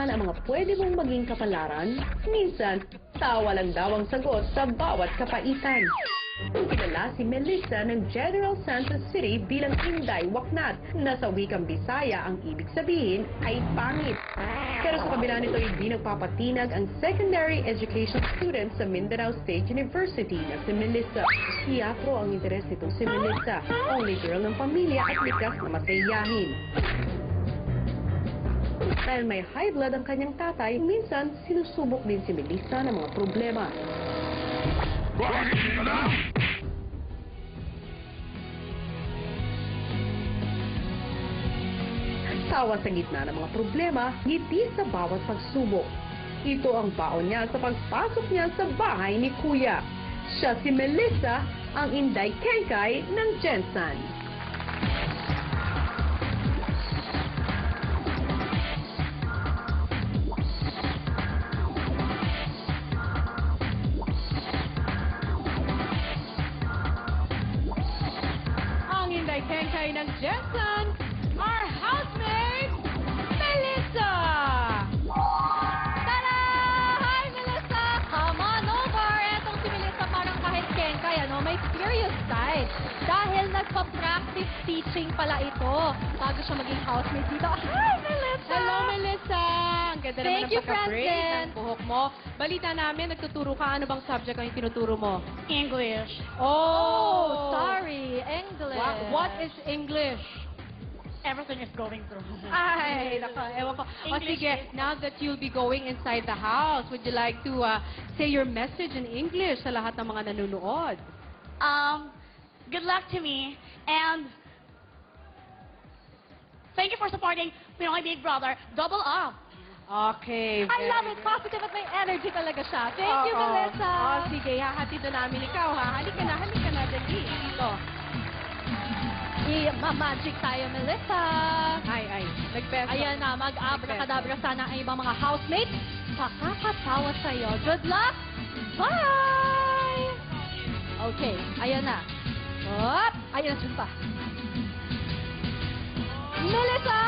saan ang mga pwede mong maging kapalaran, minsan, tawa lang daw ang sagot sa bawat kapaitan. Kilala si Melissa ng General Santos City bilang Inday Waknat na sa wikang Bisaya ang ibig sabihin ay pangit. Pero sa kabila nito hindi nagpapatinag ang secondary education student sa Mindanao State University na si Melissa. Teatro ang interes nitong si Melissa, only girl ng pamilya at likas na masayahin. Dahil may high blood ang kanyang tatay, minsan sinusubok din si Melissa ng mga problema. Tawa sa gitna ng mga problema, ngiti sa bawat pagsubok. Ito ang baon niya sa pagpasok niya sa bahay ni Kuya. Siya si Melissa, ang Inday Kengkay ng Gensan. Ang Inday Kengkay ng Gensan, our housemate, Melissa! Tada! Hi, Melissa! Come on over! Etong si Melissa parang kahit Kengkay, may serious side. Dahil nagpa-practice teaching pala ito bago siya maging housemate dito. Hi, Melissa! Hello, Melissa! Ang ganda naman Thank ng you, pagka-braid Francine. ng buhok mo. Balita namin, nagtuturo ka. Ano bang subject ang tinuturo mo? English. Oh, sorry. English. What is English? Everything is going through. Ay, naka, ewan ko. O English sige, is- now that you'll be going inside the house, would you like to say your message in English sa lahat ng mga nanonood? Good luck to me, and thank you for supporting Pinoy Big Brother. Double up. Okay. I love very it. good. Positive at may energy talaga siya. Thank you, Oo. Melissa. Oh, sige, hahatid na namin ikaw, ha? Halika na, dali. Dito. I-magic tayo, Melissa. Ay, nagpeso. Ayan na, mag-abracadabra sana ang ibang mga housemates. Pakakatawa sa'yo. Good luck! Bye! Okay, ayan na. Hop! Ayan na, pa. Melissa!